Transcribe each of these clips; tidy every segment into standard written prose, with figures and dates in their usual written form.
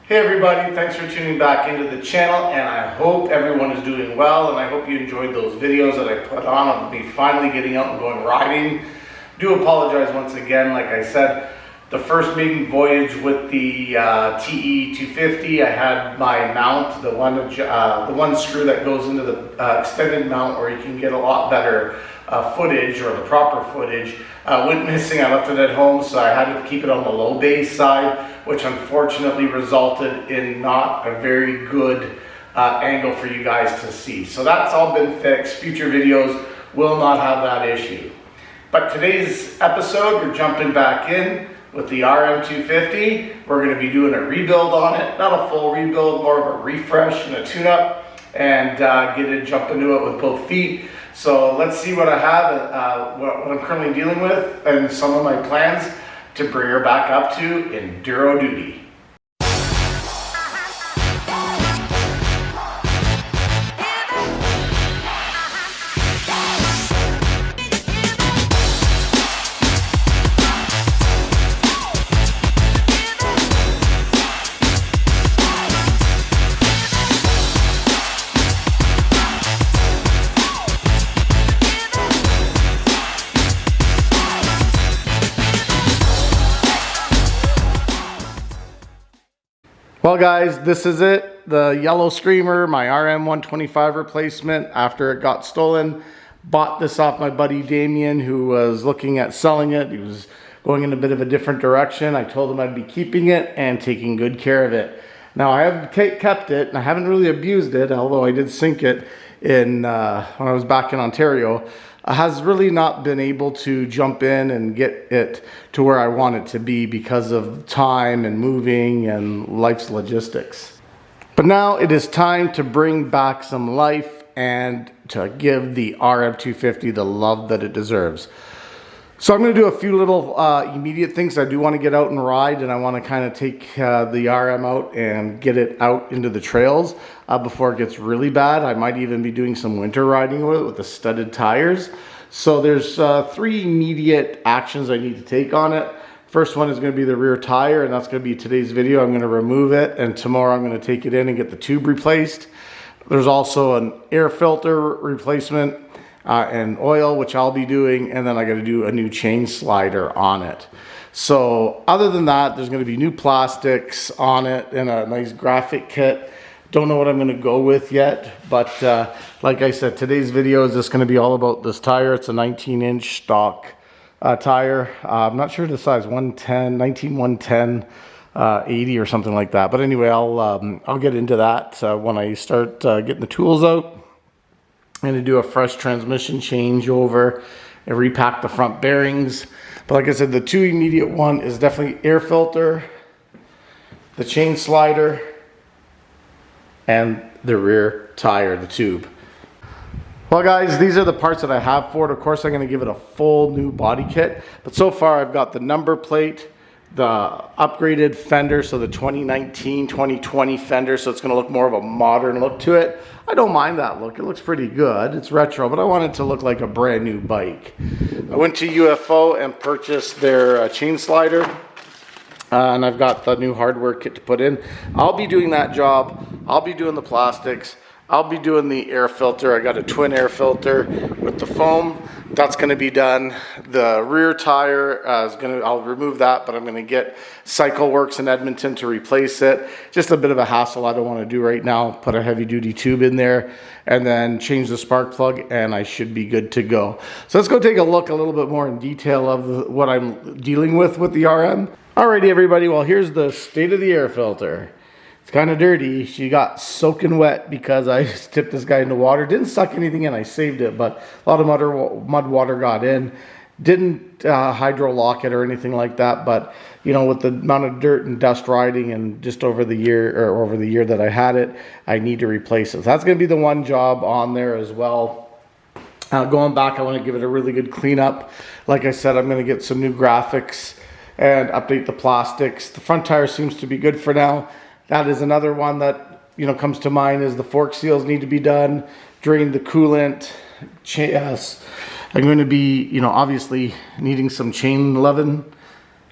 Hey everybody, thanks for tuning back into the channel, and I hope everyone is doing well, and I hope you enjoyed those videos that I put on of me finally getting out and going riding. Do apologize once again. Like I said, the first maiden voyage with the PT-150, I had my mount, the one screw that goes into the extended mount where you can get a lot better footage, or the proper footage, went missing. I left it at home, so I had to keep it on the low base side, which unfortunately resulted in not a very good angle for you guys to see. So that's all been fixed. Future videos will not have that issue. But today's episode, we're jumping back in with the RM250. We're going to be doing a rebuild on it. Not a full rebuild, more of a refresh and a tune-up, and jump into it with both feet. So let's see what I have, what I'm currently dealing with, and some of my plans to bring her back up to enduro duty. Well guys, this is it. The yellow Screamer, my RM125 replacement after it got stolen. Bought this off my buddy Damien, who was looking at selling it. He was going in a bit of a different direction. I told him I'd be keeping it and taking good care of it. Now I have kept it, and I haven't really abused it, although I did sink it in when I was back in Ontario. Has really not been able to jump in and get it to where I want it to be because of time and moving and life's logistics. But now it is time to bring back some life and to give the RM250 the love that it deserves. So I'm going to do a few little immediate things. I do want to get out and ride, and I want to kind of take the RM out and get it out into the trails before it gets really bad. I might even be doing some winter riding with the studded tires. So there's three immediate actions I need to take on it. First one is going to be the rear tire, and that's going to be today's video. I'm going to remove it, and tomorrow I'm going to take it in and get the tube replaced. There's also an air filter replacement and oil, which I'll be doing, and then I got to do a new chain slider on it. So other than that, there's going to be new plastics on it and a nice graphic kit. Don't know what I'm going to go with yet, but like I said, today's video is just going to be all about this tire. It's a 19-inch stock tire. I'm not sure the size, 110, 110, 80 or something like that. But anyway, I'll get into that when I start getting the tools out. I'm going to do a fresh transmission changeover and repack the front bearings. But like I said, the two immediate one is definitely air filter, the chain slider, and the rear tire, the tube. Well guys, these are the parts that I have for it. Of course, I'm going to give it a full new body kit. But so far, I've got the number plate, the upgraded fender, so the 2019, 2020 fender, so it's going to look more of a modern look to it. I don't mind that look. It looks pretty good. It's retro, but I want it to look like a brand new bike. I went to UFO and purchased their chain slider, and I've got the new hardware kit to put in. I'll be doing that job. I'll be doing the plastics. I'll be doing the air filter. I got a twin air filter with the foam. That's going to be done. The rear tire is going to, I'll remove that, but I'm going to get Cycle Works in Edmonton to replace it. Just a bit of a hassle I don't want to do right now. Put a heavy duty tube in there and then change the spark plug, and I should be good to go. So let's go take a look a little bit more in detail of what I'm dealing with the RM. Alrighty everybody, well here's the state of the air filter. It's kind of dirty. She got soaking wet because I tipped this guy into water. Didn't suck anything in. I saved it, but a lot of mud water got in. Didn't hydro lock it or anything like that. But you know, with the amount of dirt and dust riding and just over the year that I had it, I need to replace it. So that's going to be the one job on there as well. Going back, I want to give it a really good cleanup. Like I said, I'm going to get some new graphics and update the plastics. The front tire seems to be good for now. That is another one that, you know, comes to mind is the fork seals need to be done, drain the coolant. I'm going to be, you know, obviously needing some chain loving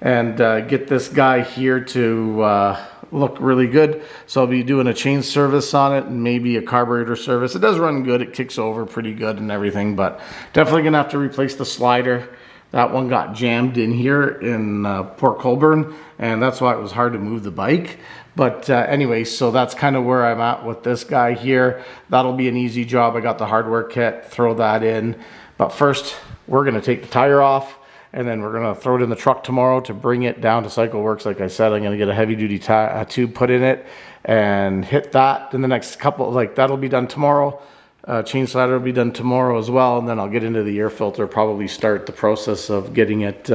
and get this guy here to look really good. So I'll be doing a chain service on it and maybe a carburetor service. It does run good. It kicks over pretty good and everything, but definitely gonna have to replace the slider. That one got jammed in here in Port Colborne, and that's why it was hard to move the bike. But anyway, so that's kind of where I'm at with this guy here. That'll be an easy job. I got the hardware kit, throw that in. But first, we're gonna take the tire off, and then we're gonna throw it in the truck tomorrow to bring it down to Cycle Works. Like I said, I'm gonna get a heavy duty tube put in it and hit that in the next couple, like that'll be done tomorrow. Chain slider will be done tomorrow as well, and then I'll get into the air filter, probably start the process of getting it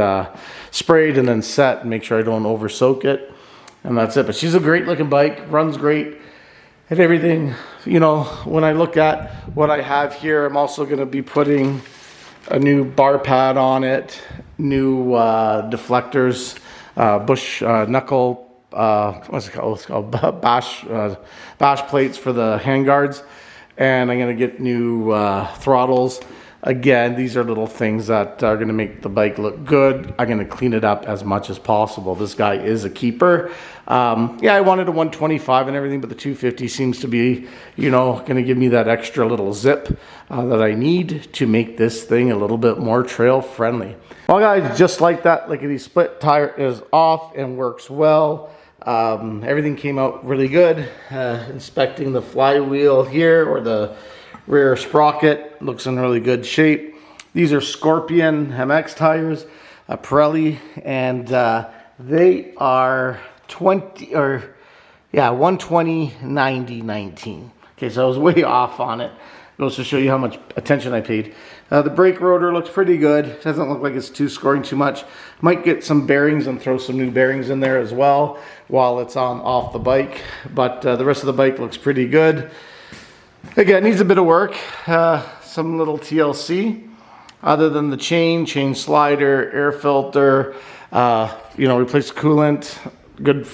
sprayed and then set and make sure I don't over soak it, and that's it. But she's a great looking bike, runs great and everything. You know, when I look at what I have here, I'm also going to be putting a new bar pad on it, new deflectors, bush knuckle, what's it called? It's called bash plates for the handguards. And I'm going to get new throttles. Again, these are little things that are going to make the bike look good. I'm going to clean it up as much as possible. This guy is a keeper. Yeah, I wanted a 125 and everything, but the 250 seems to be, you know, going to give me that extra little zip that I need to make this thing a little bit more trail friendly. Well, guys, just like that, like the split tire is off and works well. Everything came out really good. Inspecting the flywheel here, or the rear sprocket, looks in really good shape. These are Scorpion MX tires, Pirelli, and they are 120 90 19. Okay, so I was way off on it. Goes to show you how much attention I paid. The brake rotor looks pretty good. Doesn't look like it's scoring too much. Might get some bearings and throw some new bearings in there as well while it's off the bike. But the rest of the bike looks pretty good. Again, needs a bit of work. Some little TLC. Other than the chain slider, air filter, you know, replace coolant, good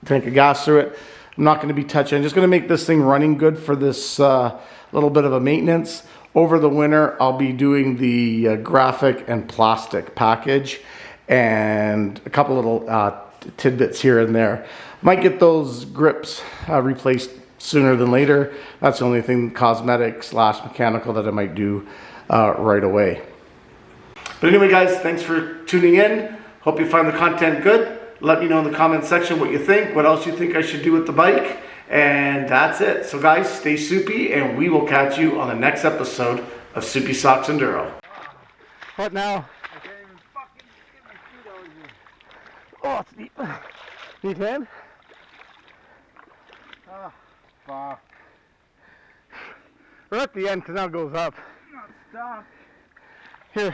tank of gas through it. I'm not going to be touching. I'm just going to make this thing running good for this little bit of a maintenance. Over the winter, I'll be doing the graphic and plastic package and a couple little tidbits here and there. Might get those grips replaced sooner than later. That's the only thing cosmetic / mechanical that I might do right away. But anyway, guys, thanks for tuning in. Hope you find the content good. Let me know in the comment section what you think, what else you think I should do with the bike. And that's it. So guys, stay soupy, and we will catch you on the next episode of Soupy Socks Enduro. What now? I can't even fucking get my feet over here. Oh, it's deep. Need hand? Oh, fuck. We're at the end because now it goes up. Not stop. Here.